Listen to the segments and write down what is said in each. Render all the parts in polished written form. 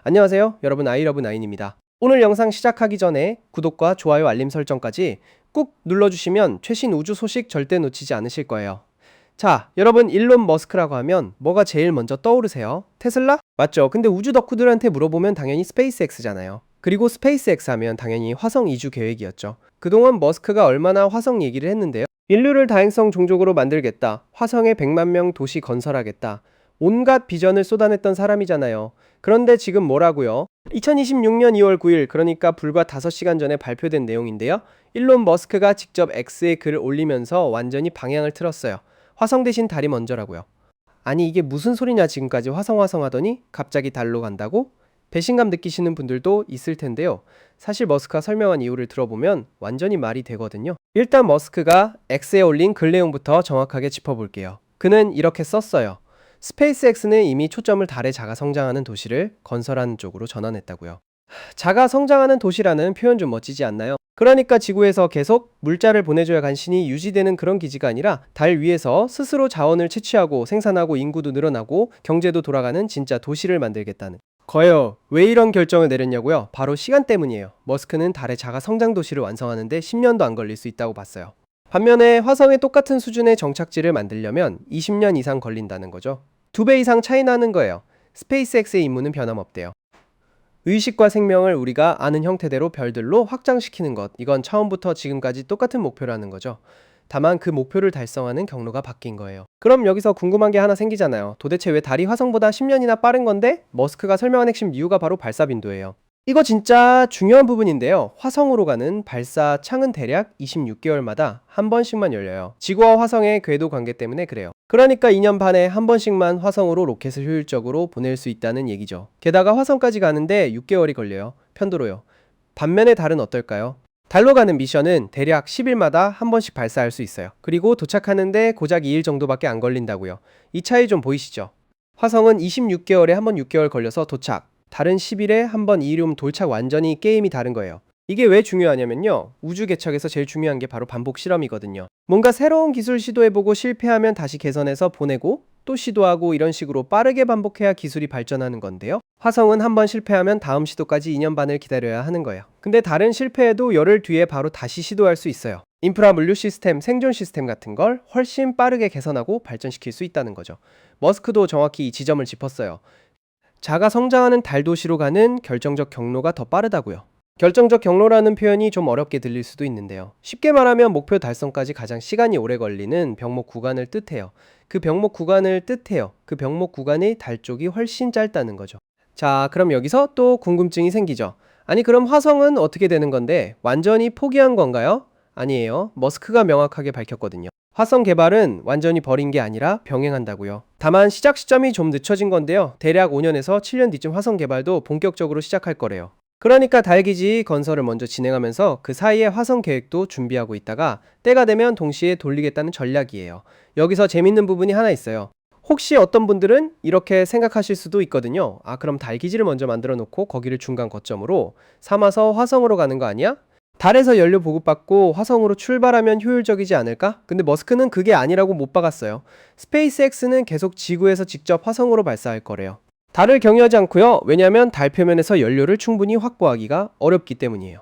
안녕하세요. 여러분 아이러브나인입니다. 오늘 영상 시작하기 전에 구독과 좋아요 알림 설정까지 꾹 눌러주시면 최신 우주 소식 절대 놓치지 않으실 거예요. 자, 여러분 일론 머스크라고 하면 뭐가 제일 먼저 떠오르세요? 테슬라? 맞죠. 근데 우주 덕후들한테 물어보면 당연히 스페이스X잖아요. 그리고 스페이스X 하면 당연히 화성 이주 계획이었죠. 그동안 머스크가 얼마나 화성 얘기를 했는데요. 인류를 다행성 종족으로 만들겠다. 화성에 100만 명 도시 건설하겠다. 온갖 비전을 쏟아냈던 사람이잖아요. 그런데 지금 뭐라고요? 2026년 2월 9일, 그러니까 불과 5시간 전에 발표된 내용인데요. 일론 머스크가 직접 X에 글을 올리면서 완전히 방향을 틀었어요. 화성 대신 달이 먼저라고요. 아니 이게 무슨 소리냐, 지금까지 화성 하더니 갑자기 달로 간다고? 배신감 느끼시는 분들도 있을 텐데요. 사실 머스크가 설명한 이유를 들어보면 완전히 말이 되거든요. 일단 머스크가 X에 올린 글 내용부터 정확하게 짚어볼게요. 그는 이렇게 썼어요. 스페이스X는 이미 초점을 달에 자가 성장하는 도시를 건설하는 쪽으로 전환했다고요. 자가 성장하는 도시라는 표현 좀 멋지지 않나요? 그러니까 지구에서 계속 물자를 보내줘야 간신히 유지되는 그런 기지가 아니라 달 위에서 스스로 자원을 채취하고 생산하고 인구도 늘어나고 경제도 돌아가는 진짜 도시를 만들겠다는 거예요. 왜 이런 결정을 내렸냐고요? 바로 시간 때문이에요. 머스크는 달의 자가 성장 도시를 완성하는데 10년도 안 걸릴 수 있다고 봤어요. 반면에 화성에 똑같은 수준의 정착지를 만들려면 20년 이상 걸린다는 거죠. 2배 이상 차이 나는 거예요. 스페이스X의 임무는 변함없대요. 의식과 생명을 우리가 아는 형태대로 별들로 확장시키는 것, 이건 처음부터 지금까지 똑같은 목표라는 거죠. 다만 그 목표를 달성하는 경로가 바뀐 거예요. 그럼 여기서 궁금한 게 하나 생기잖아요. 도대체 왜 달이 화성보다 10년이나 빠른 건데? 머스크가 설명한 핵심 이유가 바로 발사 빈도예요. 이거 진짜 중요한 부분인데요. 화성으로 가는 발사 창은 대략 26개월마다 한 번씩만 열려요. 지구와 화성의 궤도 관계 때문에 그래요. 그러니까 2년 반에 한 번씩만 화성으로 로켓을 효율적으로 보낼 수 있다는 얘기죠. 게다가 화성까지 가는데 6개월이 걸려요. 편도로요. 반면에 달은 어떨까요? 달로 가는 미션은 대략 10일마다 한 번씩 발사할 수 있어요. 그리고 도착하는데 고작 2일 정도밖에 안 걸린다고요. 이 차이 좀 보이시죠? 화성은 26개월에 한 번 6개월 걸려서 도착. 달은 10일에 한 번 이륙 도착, 완전히 게임이 다른 거예요. 이게 왜 중요하냐면요. 우주 개척에서 제일 중요한 게 바로 반복 실험이거든요. 뭔가 새로운 기술 시도해보고 실패하면 다시 개선해서 보내고 또 시도하고, 이런 식으로 빠르게 반복해야 기술이 발전하는 건데요. 화성은 한 번 실패하면 다음 시도까지 2년 반을 기다려야 하는 거예요. 근데 달은 실패해도 열흘 뒤에 바로 다시 시도할 수 있어요. 인프라 물류 시스템, 생존 시스템 같은 걸 훨씬 빠르게 개선하고 발전시킬 수 있다는 거죠. 머스크도 정확히 이 지점을 짚었어요. 자가 성장하는 달 도시로 가는 결정적 경로가 더 빠르다고요. 결정적 경로라는 표현이 좀 어렵게 들릴 수도 있는데요. 쉽게 말하면 목표 달성까지 가장 시간이 오래 걸리는 병목 구간을 뜻해요. 그 병목 구간의 달 쪽이 훨씬 짧다는 거죠. 자, 그럼 여기서 또 궁금증이 생기죠. 아니 그럼 화성은 어떻게 되는 건데, 완전히 포기한 건가요? 아니에요. 머스크가 명확하게 밝혔거든요. 화성 개발은 완전히 버린 게 아니라 병행한다고요. 다만 시작 시점이 좀 늦춰진 건데요. 대략 5년에서 7년 뒤쯤 화성 개발도 본격적으로 시작할 거래요. 그러니까 달기지 건설을 먼저 진행하면서 그 사이에 화성 계획도 준비하고 있다가 때가 되면 동시에 돌리겠다는 전략이에요. 여기서 재밌는 부분이 하나 있어요. 혹시 어떤 분들은 이렇게 생각하실 수도 있거든요. 아, 그럼 달기지를 먼저 만들어 놓고 거기를 중간 거점으로 삼아서 화성으로 가는 거 아니야? 달에서 연료 보급받고 화성으로 출발하면 효율적이지 않을까? 근데 머스크는 그게 아니라고 못 박았어요. 스페이스X는 계속 지구에서 직접 화성으로 발사할 거래요. 달을 경유하지 않고요. 왜냐하면 달 표면에서 연료를 충분히 확보하기가 어렵기 때문이에요.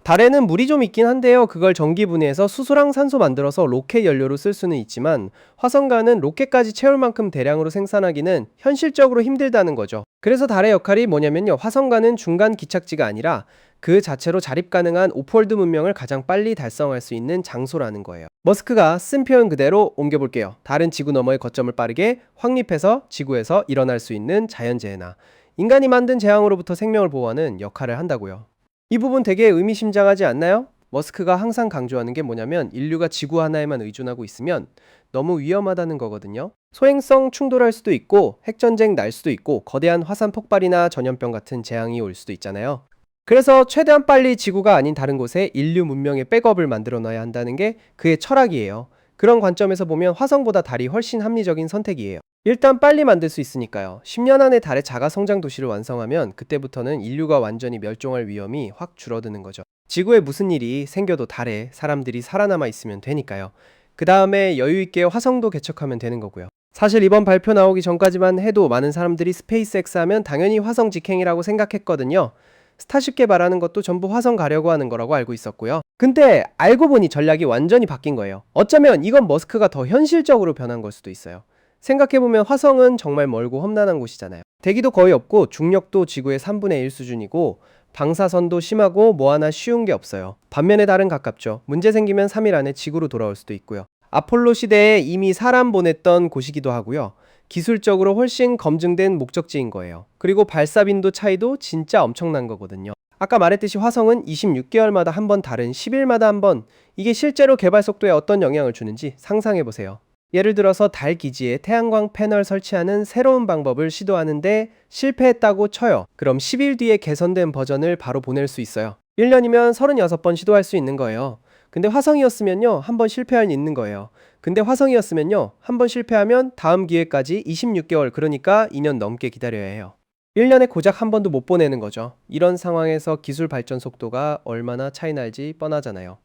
달에는 물이 좀 있긴 한데요. 그걸 전기 분해해서 수소랑 산소 만들어서 로켓 연료로 쓸 수는 있지만, 화성가는 로켓까지 채울 만큼 대량으로 생산하기는 현실적으로 힘들다는 거죠. 그래서 달의 역할이 뭐냐면요. 화성가는 중간 기착지가 아니라 그 자체로 자립 가능한 오프월드 문명을 가장 빨리 달성할 수 있는 장소라는 거예요. 머스크가 쓴 표현 그대로 옮겨볼게요. 달은 지구 너머의 거점을 빠르게 확립해서 지구에서 일어날 수 있는 자연재해나 인간이 만든 재앙으로부터 생명을 보호하는 역할을 한다고요. 이 부분 되게 의미심장하지 않나요? 머스크가 항상 강조하는 게 뭐냐면, 인류가 지구 하나에만 의존하고 있으면 너무 위험하다는 거거든요. 소행성 충돌할 수도 있고, 핵전쟁 날 수도 있고, 거대한 화산 폭발이나 전염병 같은 재앙이 올 수도 있잖아요. 그래서 최대한 빨리 지구가 아닌 다른 곳에 인류 문명의 백업을 만들어 놔야 한다는 게 그의 철학이에요. 그런 관점에서 보면 화성보다 달이 훨씬 합리적인 선택이에요. 일단 빨리 만들 수 있으니까요. 10년 안에 달의 자가 성장 도시를 완성하면 그때부터는 인류가 완전히 멸종할 위험이 확 줄어드는 거죠. 지구에 무슨 일이 생겨도 달에 사람들이 살아남아 있으면 되니까요. 그 다음에 여유있게 화성도 개척하면 되는 거고요. 사실 이번 발표 나오기 전까지만 해도 많은 사람들이 스페이스X 하면 당연히 화성 직행이라고 생각했거든요. 스타쉽 개발하는 것도 전부 화성 가려고 하는 거라고 알고 있었고요. 근데 알고 보니 전략이 완전히 바뀐 거예요. 어쩌면 이건 머스크가 더 현실적으로 변한 걸 수도 있어요. 생각해보면 화성은 정말 멀고 험난한 곳이잖아요. 대기도 거의 없고 중력도 지구의 3분의 1 수준이고 방사선도 심하고 뭐 하나 쉬운 게 없어요. 반면에 달은 가깝죠. 문제 생기면 3일 안에 지구로 돌아올 수도 있고요. 아폴로 시대에 이미 사람 보냈던 곳이기도 하고요. 기술적으로 훨씬 검증된 목적지인 거예요. 그리고 발사 빈도 차이도 진짜 엄청난 거거든요. 아까 말했듯이 화성은 26개월마다 한 번 다른 10일마다 한 번, 이게 실제로 개발 속도에 어떤 영향을 주는지 상상해 보세요. 예를 들어서 달 기지에 태양광 패널 설치하는 새로운 방법을 시도하는데 실패했다고 쳐요. 그럼 10일 뒤에 개선된 버전을 바로 보낼 수 있어요. 1년이면 36번 시도할 수 있는 거예요. 근데 화성이었으면요, 한 번 실패할 수 있는 거예요. 근데 화성이었으면요, 한 번 실패하면 다음 기회까지 26개월, 그러니까 2년 넘게 기다려야 해요. 1년에 고작 한 번도 못 보내는 거죠. 이런 상황에서 기술 발전 속도가 얼마나 차이 날지 뻔하잖아요.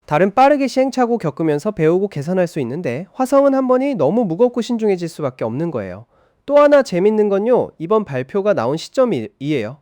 달은 빠르게 시행착오 겪으면서 배우고 개선할 수 있는데 화성은 한 번이 너무 무겁고 신중해질 수밖에 없는 거예요. 또 하나 재밌는 건요, 이번 발표가 나온 시점이에요.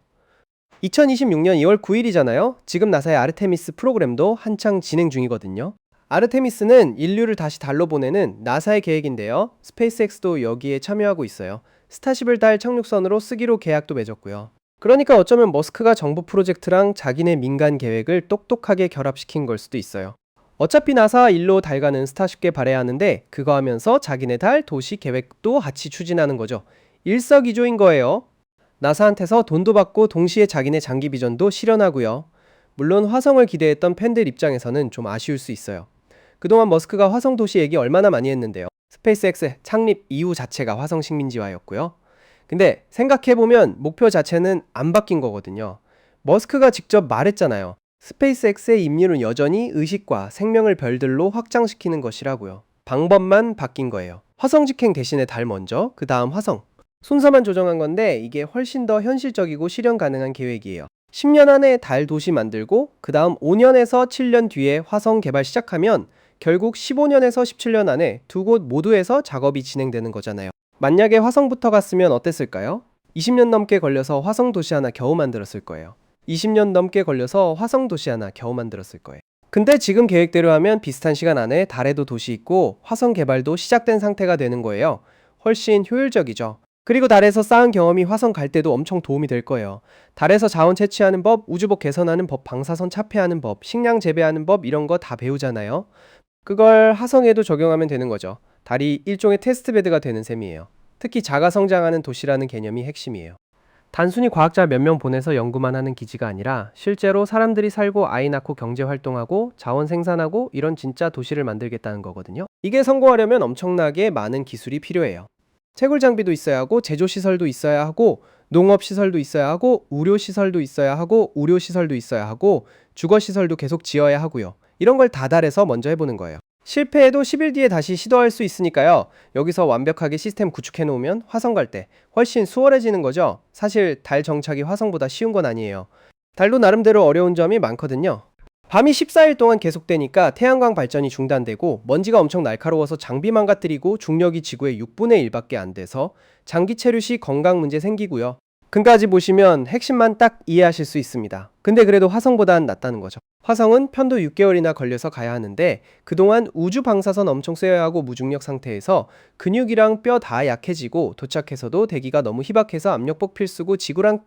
2026년 2월 9일이잖아요. 지금 나사의 아르테미스 프로그램도 한창 진행 중이거든요. 아르테미스는 인류를 다시 달로 보내는 나사의 계획인데요. 스페이스X도 여기에 참여하고 있어요. 스타쉽을 달 착륙선으로 쓰기로 계약도 맺었고요. 그러니까 어쩌면 머스크가 정부 프로젝트랑 자기네 민간 계획을 똑똑하게 결합시킨 걸 수도 있어요. 어차피 나사 일로 달 가는 스타쉽 개발해야 하는데 그거 하면서 자기네 달 도시 계획도 같이 추진하는 거죠. 일석이조인 거예요. 나사한테서 돈도 받고 동시에 자기네 장기 비전도 실현하고요. 물론 화성을 기대했던 팬들 입장에서는 좀 아쉬울 수 있어요. 그동안 머스크가 화성 도시 얘기 얼마나 많이 했는데요. 스페이스X 창립 이후 자체가 화성 식민지화였고요. 근데 생각해보면 목표 자체는 안 바뀐 거거든요. 머스크가 직접 말했잖아요. 스페이스X의 임무는 여전히 의식과 생명을 별들로 확장시키는 것이라고요. 방법만 바뀐 거예요. 화성 직행 대신에 달 먼저, 그 다음 화성. 순서만 조정한 건데 이게 훨씬 더 현실적이고 실현 가능한 계획이에요. 10년 안에 달 도시 만들고 그 다음 5년에서 7년 뒤에 화성 개발 시작하면 결국 15년에서 17년 안에 두 곳 모두에서 작업이 진행되는 거잖아요. 만약에 화성부터 갔으면 어땠을까요? 20년 넘게 걸려서 화성 도시 하나 겨우 만들었을 거예요. 20년 넘게 걸려서 화성 도시 하나 겨우 만들었을 거예요. 근데 지금 계획대로 하면 비슷한 시간 안에 달에도 도시 있고 화성 개발도 시작된 상태가 되는 거예요. 훨씬 효율적이죠. 그리고 달에서 쌓은 경험이 화성 갈 때도 엄청 도움이 될 거예요. 달에서 자원 채취하는 법, 우주복 개선하는 법, 방사선 차폐하는 법, 식량 재배하는 법 이런 거 다 배우잖아요. 그걸 화성에도 적용하면 되는 거죠. 달이 일종의 테스트베드가 되는 셈이에요. 특히 자가 성장하는 도시라는 개념이 핵심이에요. 단순히 과학자 몇 명 보내서 연구만 하는 기지가 아니라 실제로 사람들이 살고 아이 낳고 경제 활동하고 자원 생산하고 이런 진짜 도시를 만들겠다는 거거든요. 이게 성공하려면 엄청나게 많은 기술이 필요해요. 채굴 장비도 있어야 하고 제조 시설도 있어야 하고 농업 시설도 있어야 하고 의료 시설도 있어야 하고 의료 시설도 있어야 하고 주거 시설도 계속 지어야 하고요. 이런 걸 다 달에서 먼저 해보는 거예요. 실패해도 10일 뒤에 다시 시도할 수 있으니까요. 여기서 완벽하게 시스템 구축해 놓으면 화성 갈 때 훨씬 수월해지는 거죠. 사실 달 정착이 화성보다 쉬운 건 아니에요. 달도 나름대로 어려운 점이 많거든요. 밤이 14일 동안 계속되니까 태양광 발전이 중단되고 먼지가 엄청 날카로워서 장비 망가뜨리고 중력이 지구의 6분의 1밖에 안 돼서 장기 체류 시 건강 문제 생기고요. 근까지 보시면 핵심만 딱 이해하실 수 있습니다. 근데 그래도 화성보단 낫다는 거죠. 화성은 편도 6개월이나 걸려서 가야 하는데 그동안 우주 방사선 엄청 쐬어야 하고 무중력 상태에서 근육이랑 뼈 다 약해지고 도착해서도 대기가 너무 희박해서 압력복 필수고 지구랑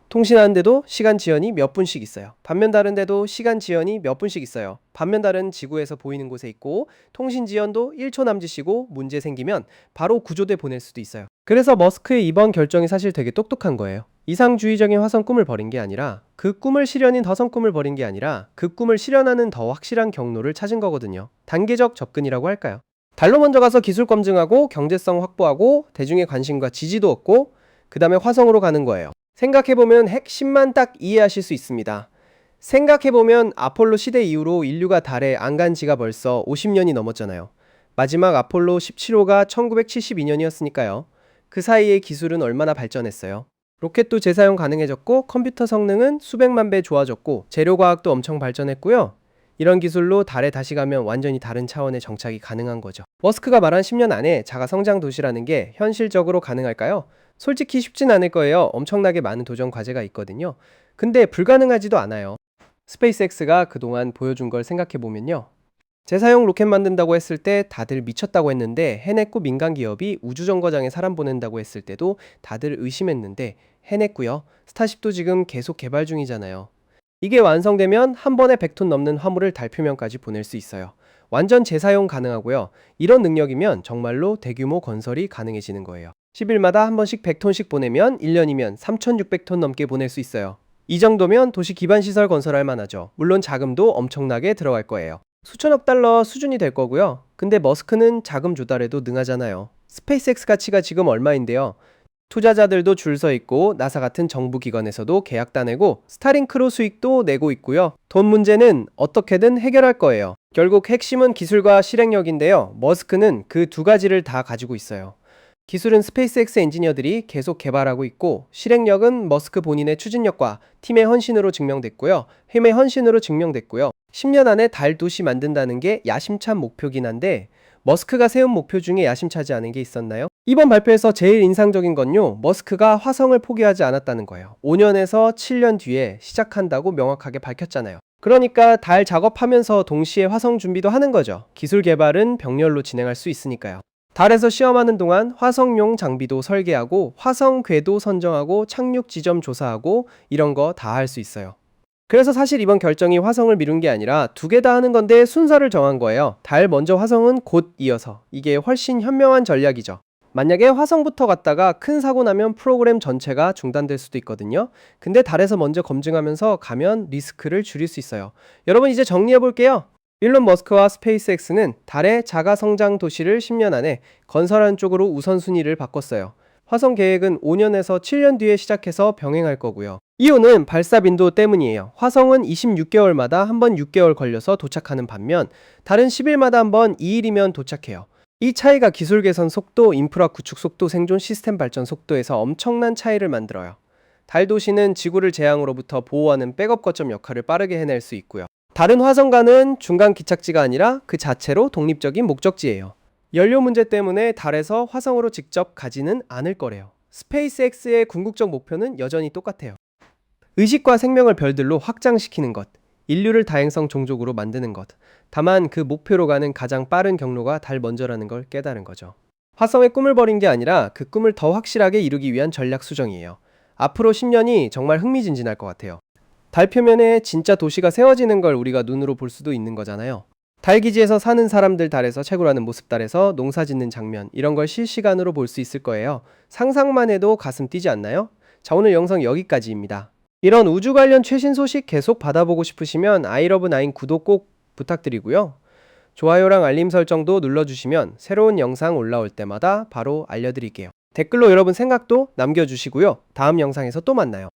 통신하는데도 시간 지연이 몇 분씩 있어요. 반면 다른 데도 시간 지연이 몇 분씩 있어요. 반면 다른 지구에서 보이는 곳에 있고 통신 지연도 1초 남짓이고 문제 생기면 바로 구조대 보낼 수도 있어요. 그래서 머스크의 이번 결정이 사실 되게 똑똑한 거예요. 이상주의적인 화성 꿈을 버린 게 아니라 그 꿈을 실현인 화성 꿈을 버린 게 아니라 그 꿈을 실현하는 더 확실한 경로를 찾은 거거든요. 단계적 접근이라고 할까요? 달로 먼저 가서 기술 검증하고 경제성 확보하고 대중의 관심과 지지도 얻고 그 다음에 화성으로 가는 거예요. 생각해보면 핵심만 딱 이해하실 수 있습니다. 생각해보면 아폴로 시대 이후로 인류가 달에 안 간 지가 벌써 50년이 넘었잖아요. 마지막 아폴로 17호가 1972년이었으니까요. 그 사이에 기술은 얼마나 발전했어요. 로켓도 재사용 가능해졌고 컴퓨터 성능은 수백만 배 좋아졌고 재료과학도 엄청 발전했고요. 이런 기술로 달에 다시 가면 완전히 다른 차원의 정착이 가능한 거죠. 머스크가 말한 10년 안에 자가 성장 도시라는 게 현실적으로 가능할까요? 솔직히 쉽진 않을 거예요. 엄청나게 많은 도전 과제가 있거든요. 근데 불가능하지도 않아요. 스페이스X가 그동안 보여준 걸 생각해보면요. 재사용 로켓 만든다고 했을 때 다들 미쳤다고 했는데 해냈고, 민간 기업이 우주정거장에 사람 보낸다고 했을 때도 다들 의심했는데 해냈고요. 스타쉽도 지금 계속 개발 중이잖아요. 이게 완성되면 한 번에 100톤 넘는 화물을 달 표면까지 보낼 수 있어요. 완전 재사용 가능하고요. 이런 능력이면 정말로 대규모 건설이 가능해지는 거예요. 10일마다 한 번씩 100톤씩 보내면 1년이면 3,600톤 넘게 보낼 수 있어요. 이 정도면 도시 기반 시설 건설할 만하죠. 물론 자금도 엄청나게 들어갈 거예요. 수천억 달러 수준이 될 거고요. 근데 머스크는 자금 조달에도 능하잖아요. 스페이스X 가치가 지금 얼마인데요. 투자자들도 줄 서 있고 나사 같은 정부 기관에서도 계약 따내고 스타링크로 수익도 내고 있고요. 돈 문제는 어떻게든 해결할 거예요. 결국 핵심은 기술과 실행력인데요. 머스크는 그 두 가지를 다 가지고 있어요. 기술은 스페이스X 엔지니어들이 계속 개발하고 있고, 실행력은 머스크 본인의 추진력과 팀의 헌신으로 증명됐고요. 힘의 헌신으로 증명됐고요. 10년 안에 달 도시 만든다는 게 야심찬 목표긴 한데 머스크가 세운 목표 중에 야심차지 않은 게 있었나요? 이번 발표에서 제일 인상적인 건요, 머스크가 화성을 포기하지 않았다는 거예요. 5년에서 7년 뒤에 시작한다고 명확하게 밝혔잖아요. 그러니까 달 작업하면서 동시에 화성 준비도 하는 거죠. 기술 개발은 병렬로 진행할 수 있으니까요. 달에서 시험하는 동안 화성용 장비도 설계하고 화성 궤도 선정하고 착륙 지점 조사하고 이런 거 다 할 수 있어요. 그래서 사실 이번 결정이 화성을 미룬 게 아니라 두 개 다 하는 건데 순서를 정한 거예요. 달 먼저 화성은 곧 이어서. 이게 훨씬 현명한 전략이죠. 만약에 화성부터 갔다가 큰 사고 나면 프로그램 전체가 중단될 수도 있거든요. 근데 달에서 먼저 검증하면서 가면 리스크를 줄일 수 있어요. 여러분, 이제 정리해 볼게요. 일론 머스크와 스페이스X는 달의 자가 성장 도시를 10년 안에 건설하는 쪽으로 우선순위를 바꿨어요. 화성 계획은 5년에서 7년 뒤에 시작해서 병행할 거고요. 이유는 발사 빈도 때문이에요. 화성은 26개월마다 한 번 6개월 걸려서 도착하는 반면 달은 10일마다 한 번 2일이면 도착해요. 이 차이가 기술 개선 속도, 인프라 구축 속도, 생존 시스템 발전 속도에서 엄청난 차이를 만들어요. 달 도시는 지구를 재앙으로부터 보호하는 백업 거점 역할을 빠르게 해낼 수 있고요. 다른 화성과는 중간 기착지가 아니라 그 자체로 독립적인 목적지예요. 연료 문제 때문에 달에서 화성으로 직접 가지는 않을 거래요. 스페이스X의 궁극적 목표는 여전히 똑같아요. 의식과 생명을 별들로 확장시키는 것, 인류를 다행성 종족으로 만드는 것. 다만 그 목표로 가는 가장 빠른 경로가 달 먼저라는 걸 깨달은 거죠. 화성에 꿈을 버린 게 아니라 그 꿈을 더 확실하게 이루기 위한 전략 수정이에요. 앞으로 10년이 정말 흥미진진할 것 같아요. 달 표면에 진짜 도시가 세워지는 걸 우리가 눈으로 볼 수도 있는 거잖아요. 달 기지에서 사는 사람들 달에서 채굴하는 모습, 달에서 농사 짓는 장면, 이런 걸 실시간으로 볼 수 있을 거예요. 상상만 해도 가슴 뛰지 않나요? 자, 오늘 영상 여기까지입니다. 이런 우주 관련 최신 소식 계속 받아보고 싶으시면 아이러브9 구독 꼭 부탁드리고요. 좋아요랑 알림 설정도 눌러주시면 새로운 영상 올라올 때마다 바로 알려드릴게요. 댓글로 여러분 생각도 남겨주시고요. 다음 영상에서 또 만나요.